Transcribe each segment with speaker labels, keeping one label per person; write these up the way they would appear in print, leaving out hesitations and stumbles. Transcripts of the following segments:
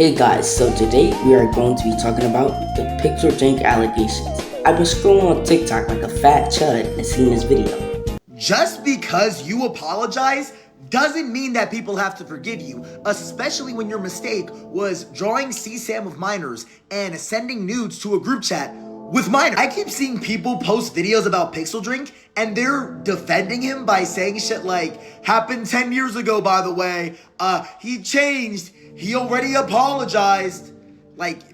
Speaker 1: Hey guys, so today we are going to be talking about the Pixel Drink allegations. I've been scrolling on TikTok like a fat chud and seen this video.
Speaker 2: Just because you apologize doesn't mean that people have to forgive you, especially when your mistake was drawing CSAM of minors and sending nudes to a group chat with minors. I keep seeing people post videos about Pixel Drink and they're defending him by saying shit like, happened 10 years ago, by the way, he changed, he already apologized.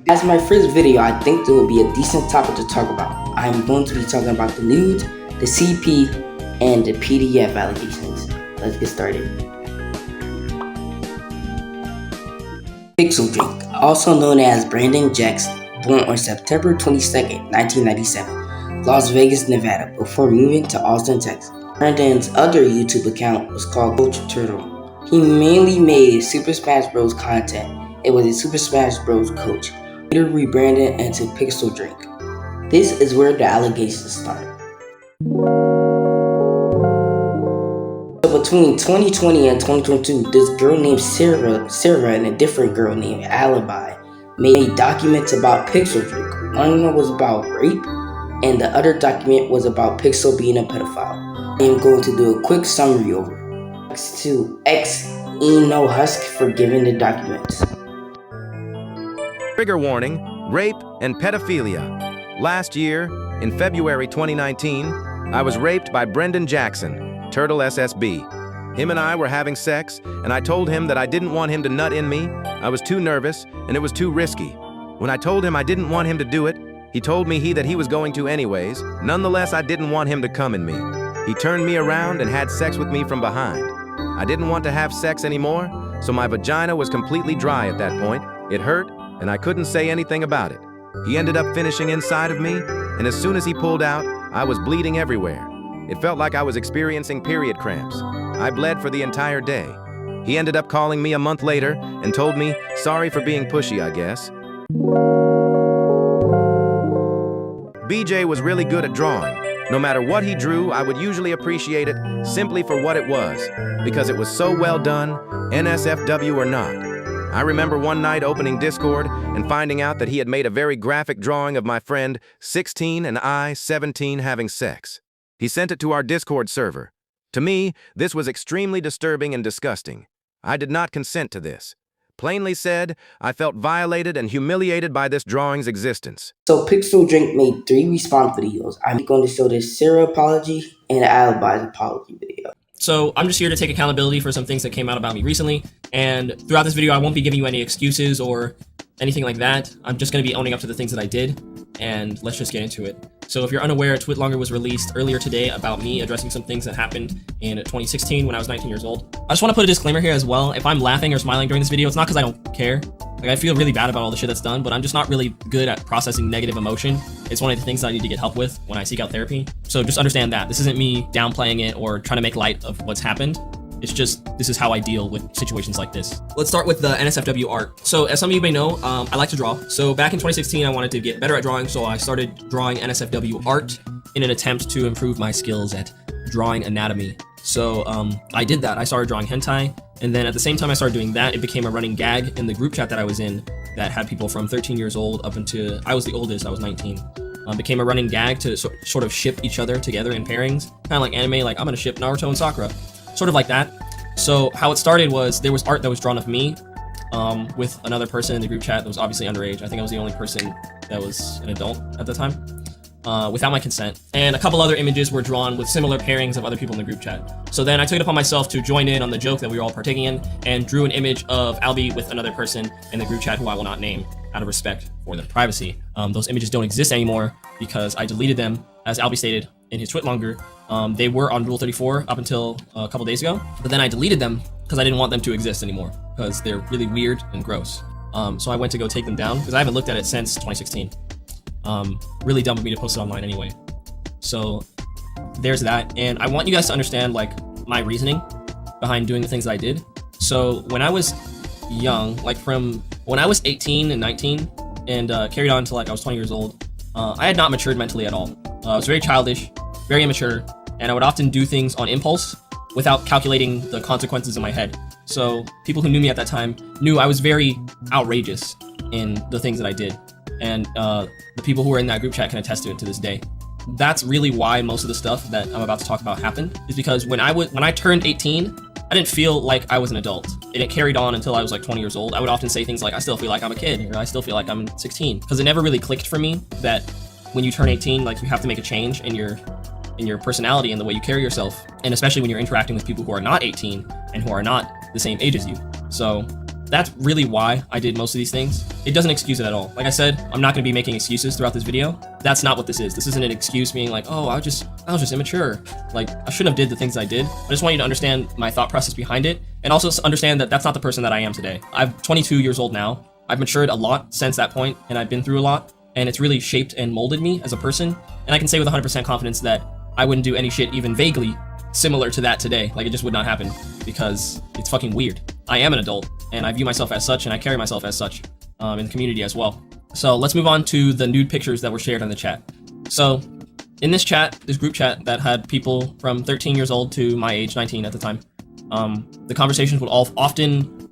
Speaker 1: As my first video, I think there would be a decent topic to talk about. I'm going to be talking about the nudes, the CP, and the PDF allegations. Let's get started. Pixel Drink, also known as Brandon Jackson, born on September 22nd, 1997, Las Vegas, Nevada, before moving to Austin, Texas. Brandon's other YouTube account was called Coach Turtle. He mainly made Super Smash Bros. Content and was a Super Smash Bros. Coach, later rebranded into Pixel Drink. This is where the allegations start. So between 2020 and 2022, this girl named Sarah and a different girl named Alibi made documents about Pixel Drink. One of them was about rape, and the other document was about Pixel being a pedophile. I am going to do a quick summary over it. Thanks to Eno Husk for giving the documents.
Speaker 3: Trigger warning, rape and pedophilia. Last year, in February 2019, I was raped by Brendan Jackson, Turtle SSB. Him and I were having sex, and I told him that I didn't want him to nut in me. I was too nervous, and it was too risky. When I told him I didn't want him to do it, he told me that he was going to anyways. Nonetheless, I didn't want him to come in me. He turned me around and had sex with me from behind. I didn't want to have sex anymore, so my vagina was completely dry at that point. It hurt, and I couldn't say anything about it. He ended up finishing inside of me, and as soon as he pulled out, I was bleeding everywhere. It felt like I was experiencing period cramps. I bled for the entire day. He ended up calling me a month later and told me, sorry for being pushy, I guess. BJ was really good at drawing. No matter what he drew, I would usually appreciate it simply for what it was, because it was so well done, NSFW or not. I remember one night opening Discord and finding out that he had made a very graphic drawing of my friend 16 and I 17 having sex. He sent it to our Discord server. To me, this was extremely disturbing and disgusting. I did not consent to this. Plainly said, I felt violated and humiliated by this drawing's existence.
Speaker 1: So Pixel Drink made 3 response videos. I'm going to show the Sarah apology and the Alibi's apology video.
Speaker 4: So I'm just here to take accountability for some things that came out about me recently, and throughout this video I won't be giving you any excuses or anything like that. I'm just going to be owning up to the things that I did, and let's just get into it. So if you're unaware, a Twitlonger was released earlier today about me addressing some things that happened in 2016 when I was 19 years old. I just want to put a disclaimer here as well. If I'm laughing or smiling during this video, it's not because I don't care. Like, I feel really bad about all the shit that's done, but I'm just not really good at processing negative emotion. It's one of the things that I need to get help with when I seek out therapy. So just understand that. This isn't me downplaying it or trying to make light of what's happened. It's just, this is how I deal with situations like this. Let's start with the NSFW art. So as some of you may know, I like to draw. So back in 2016, I wanted to get better at drawing, so I started drawing NSFW art in an attempt to improve my skills at drawing anatomy. So I did that. I started drawing hentai, and then at the same time I started doing that, it became a running gag in the group chat that I was in that had people from 13 years old up until, I was the oldest, I was 19. Became a running gag to sort of ship each other together in pairings, kind of like anime, like I'm gonna ship Naruto and Sakura. Sort of like that. So how it started was there was art that was drawn of me with another person in the group chat that was obviously underage. I think I was the only person that was an adult at the time, without my consent. And a couple other images were drawn with similar pairings of other people in the group chat. So then I took it upon myself to join in on the joke that we were all partaking in and drew an image of Albie with another person in the group chat who I will not name out of respect for their privacy. Those images don't exist anymore because I deleted them, as Albie stated in his Twitlonger. They were on Rule 34 up until a couple days ago, but then I deleted them because I didn't want them to exist anymore because they're really weird and gross. So I went to go take them down because I haven't looked at it since 2016. Really dumb of me to post it online anyway. So there's that, and I want you guys to understand like my reasoning behind doing the things that I did. So when I was young, like from when I was 18 and 19 and carried on to like I was 20 years old, I had not matured mentally at all. I was very childish, very immature, and I would often do things on impulse without calculating the consequences in my head. So people who knew me at that time knew I was very outrageous in the things that I did. And the people who were in that group chat can attest to it to this day. That's really why most of the stuff that I'm about to talk about happened, is because when I turned 18, I didn't feel like I was an adult. And it carried on until I was like 20 years old. I would often say things like, I still feel like I'm a kid, or I still feel like I'm 16. Because it never really clicked for me that when you turn 18, like, you have to make a change in your personality and the way you carry yourself. And especially when you're interacting with people who are not 18 and who are not the same age as you. So that's really why I did most of these things. It doesn't excuse it at all. Like I said, I'm not gonna be making excuses throughout this video. That's not what this is. This isn't an excuse being like, oh, I was just immature. Like, I shouldn't have did the things I did. I just want you to understand my thought process behind it, and also understand that that's not the person that I am today. I'm 22 years old now. I've matured a lot since that point, and I've been through a lot, and it's really shaped and molded me as a person. And I can say with 100% confidence that I wouldn't do any shit even vaguely similar to that today. Like, it just would not happen, because it's fucking weird. I am an adult, and I view myself as such, and I carry myself as such in the community as well. So let's move on to the nude pictures that were shared in the chat. So in this chat, this group chat that had people from 13 years old to my age, 19 at the time, the conversations would often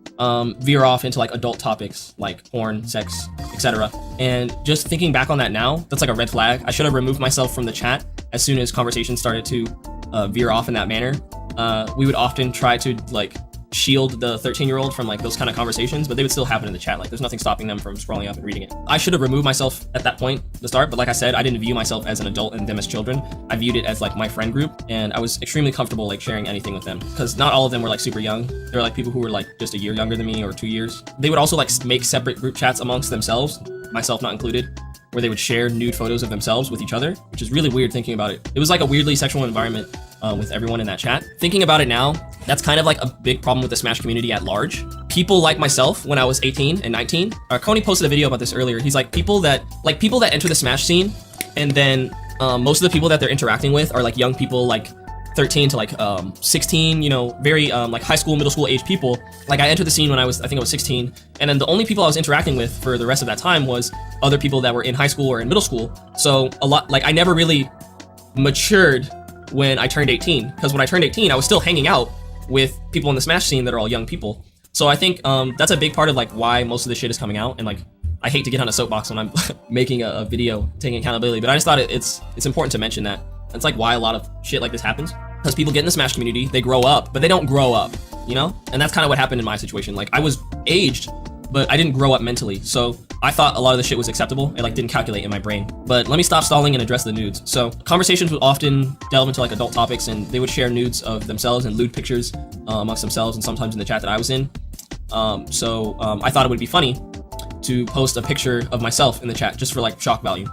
Speaker 4: veer off into like adult topics like porn, sex, etc. And just thinking back on that now, that's like a red flag. I should have removed myself from the chat as soon as conversations started to veer off in that manner. We would often try to like shield the 13-year-old from like those kind of conversations, but they would still happen in the chat. Like, there's nothing stopping them from scrolling up and reading it. I should have removed myself at that point to start, but like I said, I didn't view myself as an adult and them as children. I viewed it as like my friend group, and I was extremely comfortable like sharing anything with them, because not all of them were like super young. There were like people who were like just a year younger than me or 2 years. They would also like make separate group chats amongst themselves, myself not included, where they would share nude photos of themselves with each other, which is really weird thinking about it. It was like a weirdly sexual environment with everyone in that chat. Thinking about it now, that's kind of like a big problem with the Smash community at large. People like myself, when I was 18 and 19, Coney posted a video about this earlier. He's like, people that enter the Smash scene, and then most of the people that they're interacting with are like young people, like 13 to like 16, you know, very like high school, middle school age people. Like, I entered the scene when I think I was 16, and then the only people I was interacting with for the rest of that time was other people that were in high school or in middle school. So a lot, like, I never really matured when I turned 18, because when I turned 18, I was still hanging out with people in the Smash scene that are all young people. So I think that's a big part of like why most of the shit is coming out. And like, I hate to get on a soapbox when I'm making a video taking accountability, but I just thought it's important to mention that. That's like why a lot of shit like this happens, because people get in the Smash community, they grow up, but they don't grow up, you know? And that's kind of what happened in my situation. Like, I was aged, but I didn't grow up mentally. So I thought a lot of the shit was acceptable. It like didn't calculate in my brain. But let me stop stalling and address the nudes. So conversations would often delve into like adult topics, and they would share nudes of themselves and lewd pictures amongst themselves, and sometimes in the chat that I was in. I thought it would be funny to post a picture of myself in the chat just for like shock value.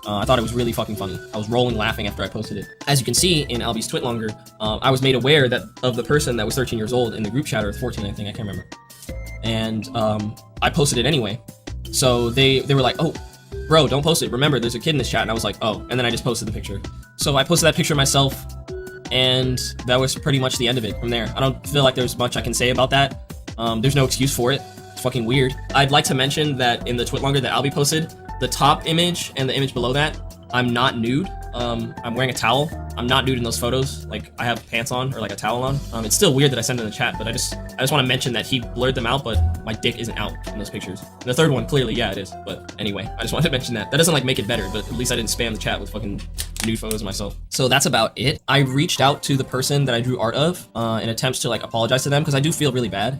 Speaker 4: I thought it was really fucking funny. I was rolling laughing after I posted it. As you can see in Albie's Twitlonger, I was made aware of the person that was 13 years old in the group chat, or 14, I think, I can't remember. And I posted it anyway. So they were like, oh, bro, don't post it. Remember, there's a kid in this chat. And I was like, oh, and then I just posted the picture. So I posted that picture myself, and that was pretty much the end of it from there. I don't feel like there's much I can say about that. There's no excuse for it. It's fucking weird. I'd like to mention that in the Twitlonger that Albie posted, the top image and the image below that, I'm not nude. I'm wearing a towel. I'm not nude in those photos. Like, I have pants on, or like a towel on. It's still weird that I sent it in the chat, but I just want to mention that he blurred them out, but my dick isn't out in those pictures. And the third one, clearly, yeah, it is. But anyway, I just wanted to mention that. That doesn't like make it better, but at least I didn't spam the chat with fucking nude photos of myself. So that's about it. I reached out to the person that I drew art of in attempts to like apologize to them, because I do feel really bad.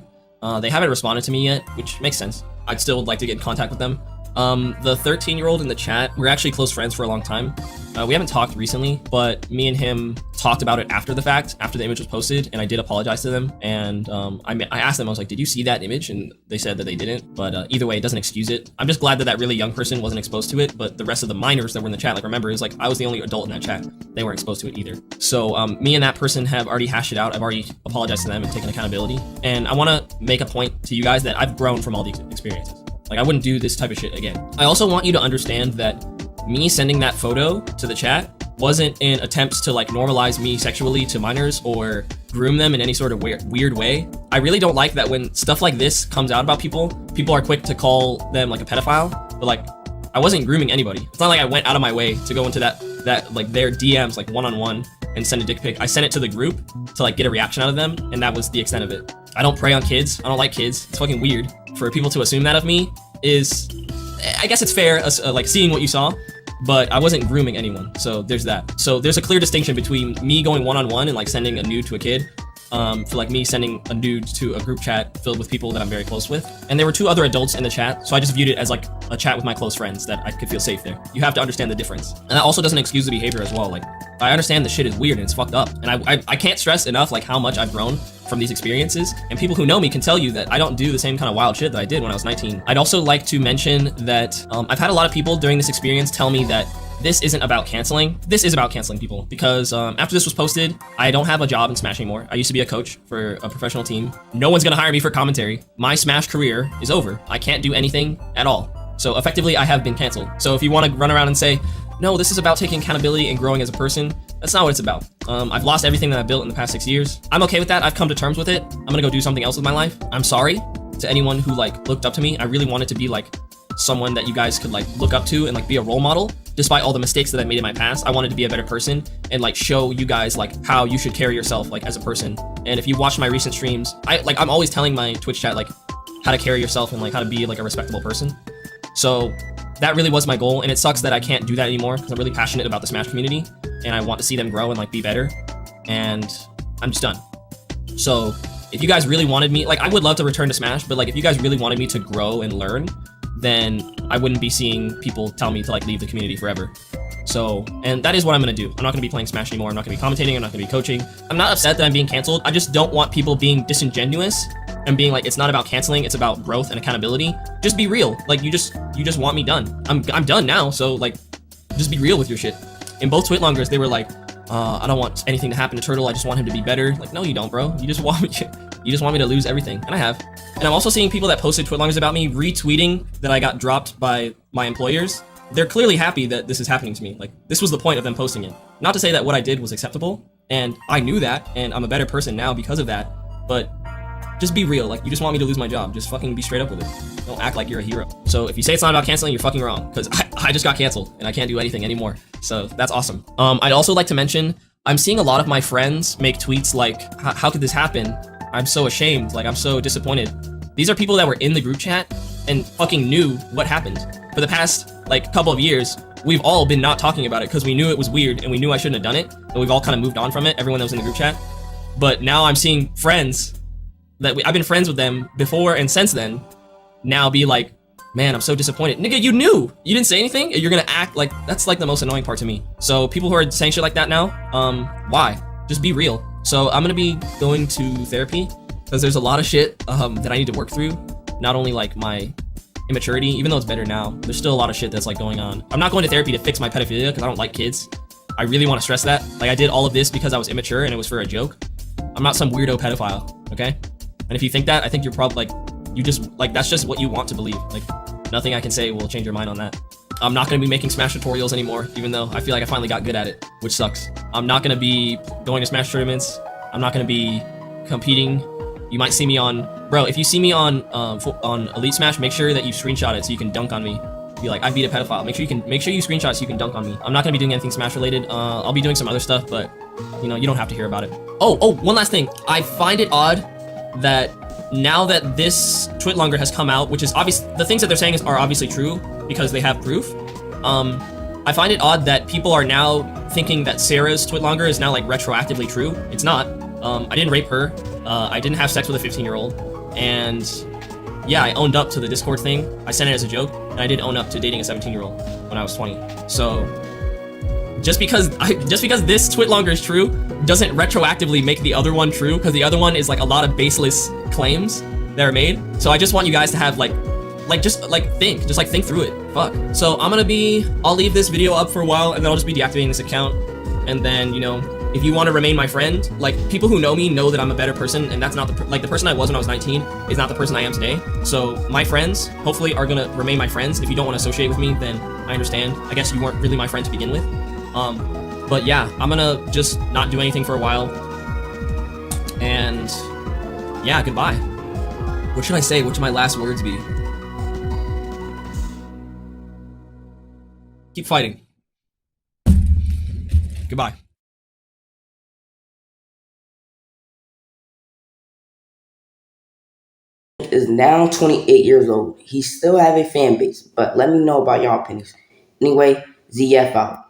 Speaker 4: They haven't responded to me yet, which makes sense. I'd still like to get in contact with them. The 13-year-old in the chat, we're actually close friends for a long time. We haven't talked recently, but me and him talked about it after the fact, after the image was posted, and I did apologize to them. And I asked them, I was like, did you see that image? And they said that they didn't, but either way, it doesn't excuse it. I'm just glad that that really young person wasn't exposed to it, but the rest of the minors that were in the chat, like, remember, it was like, I was the only adult in that chat. They weren't exposed to it either. So me and that person have already hashed it out. I've already apologized to them and taken accountability. And I want to make a point to you guys that I've grown from all these experiences. Like, I wouldn't do this type of shit again. I also want you to understand that me sending that photo to the chat wasn't in attempts to like normalize me sexually to minors or groom them in any sort of weird way. I really don't like that when stuff like this comes out about people are quick to call them like a pedophile, but like, I wasn't grooming anybody. It's not like I went out of my way to go into that like their DMs like one-on-one and send a dick pic. I sent it to the group to like get a reaction out of them, and that was the extent of it. I don't prey on kids. I don't like kids. It's fucking weird for people to assume that of me. Is, I guess it's fair, like seeing what you saw, but I wasn't grooming anyone, so there's that. So there's a clear distinction between me going one-on-one and like sending a nude to a kid, for like me sending a nude to a group chat filled with people that I'm very close with. And there were 2 other adults in the chat, so I just viewed it as like a chat with my close friends that I could feel safe there. You have to understand the difference. And that also doesn't excuse the behavior as well. Like, I understand the shit is weird and it's fucked up. And I can't stress enough like how much I've grown from these experiences. And people who know me can tell you that I don't do the same kind of wild shit that I did when I was 19. I'd also like to mention that I've had a lot of people during this experience tell me that this isn't about canceling. This is about canceling people because after this was posted, I don't have a job in Smash anymore. I used to be a coach for a professional team. No one's gonna hire me for commentary. My Smash career is over. I can't do anything at all. So effectively, I have been canceled. So if you want to run around and say, no, this is about taking accountability and growing as a person, that's not what it's about. I've lost everything that I've built in the past 6 years. I'm okay with that. I've come to terms with it. I'm gonna go do something else with my life. I'm sorry to anyone who like looked up to me. I really wanted to be like someone that you guys could like look up to and like be a role model. Despite all the mistakes that I made in my past, I wanted to be a better person and like show you guys like how you should carry yourself like as a person. And if you watch my recent streams, I'm always telling my Twitch chat like how to carry yourself and like how to be like a respectable person. So that really was my goal, and it sucks that I can't do that anymore because I'm really passionate about the Smash community and I want to see them grow and like be better, and I'm just done. So if you guys really wanted me, like I would love to return to Smash, but like if you guys really wanted me to grow and learn, then I wouldn't be seeing people tell me to like leave the community forever. So, and that is what I'm gonna do. I'm not gonna be playing Smash anymore. I'm not gonna be commentating. I'm not gonna be coaching. I'm not upset that I'm being canceled. I just don't want people being disingenuous and being like, it's not about canceling, it's about growth and accountability. Just be real. Like you just want me done. I'm done now. So like, just be real with your shit. In both Twitlongers, they were like, I don't want anything to happen to Turtle. I just want him to be better. Like, no, you don't, bro. You just want me to lose everything, and I have. And I'm also seeing people that posted Twitlongers about me retweeting that I got dropped by my employers. They're clearly happy that this is happening to me. Like, this was the point of them posting it. Not to say that what I did was acceptable, and I knew that, and I'm a better person now because of that, but just be real. Like, you just want me to lose my job. Just fucking be straight up with it. Don't act like you're a hero. So if you say it's not about canceling, you're fucking wrong, because I just got canceled, and I can't do anything anymore. So that's awesome. I'd also like to mention, I'm seeing a lot of my friends make tweets like, how could this happen? I'm so ashamed. Like, I'm so disappointed. These are people that were in the group chat and fucking knew what happened. For the past, like, couple of years, we've all been not talking about it because we knew it was weird and we knew I shouldn't have done it. And we've all kind of moved on from it, everyone that was in the group chat. But now I'm seeing friends that I've been friends with them before and since then now be like, man, I'm so disappointed. Nigga, you knew. You didn't say anything? You're gonna act like, that's like the most annoying part to me. So people who are saying shit like that now, why? Just be real. So I'm gonna be going to therapy because there's a lot of shit that I need to work through. Not only like my immaturity, even though it's better now, there's still a lot of shit that's like going on. I'm not going to therapy to fix my pedophilia because I don't like kids. I really want to stress that. Like, I did all of this because I was immature and it was for a joke. I'm not some weirdo pedophile, okay? And if you think that, I think you're probably like, you just, like, that's just what you want to believe. Like, nothing I can say will change your mind on that. I'm not going to be making Smash tutorials anymore, even though I feel like I finally got good at it, which sucks. I'm not going to be going to Smash tournaments. I'm not going to be competing. You might see me on, bro, if you see me on Elite Smash, make sure that you screenshot it so you can dunk on me. Be like, I beat a pedophile. Make sure you screenshot so you can dunk on me. I'm not gonna be doing anything Smash related. I'll be doing some other stuff, but you know, you don't have to hear about it. Oh, one last thing. I find it odd that now that this Twitlonger has come out, which is obvious, the things that they're saying are obviously true because they have proof. I find it odd that people are now thinking that Sarah's Twitlonger is now like retroactively true. It's not. I didn't rape her. I didn't have sex with a 15-year-old, and yeah, I owned up to the Discord thing. I sent it as a joke, and I did own up to dating a 17-year-old when I was 20. So just because this Twitlonger is true doesn't retroactively make the other one true, because the other one is like a lot of baseless claims that are made. So I just want you guys to have think through it. Fuck. So I'll leave this video up for a while, and then I'll just be deactivating this account, and then, you know, if you want to remain my friend, like, people who know me know that I'm a better person, and that's not the person I was when I was 19 is not the person I am today. So my friends hopefully are gonna remain my friends. If you don't want to associate with me, then I understand. I guess you weren't really my friend to begin with. But yeah, I'm gonna just not do anything for a while, and yeah, goodbye. What should I say? What should my last words be? Keep fighting. Goodbye.
Speaker 1: Drake is now 28 years old. He still have a fan base, but let me know about y'all opinions. Anyway, ZF out.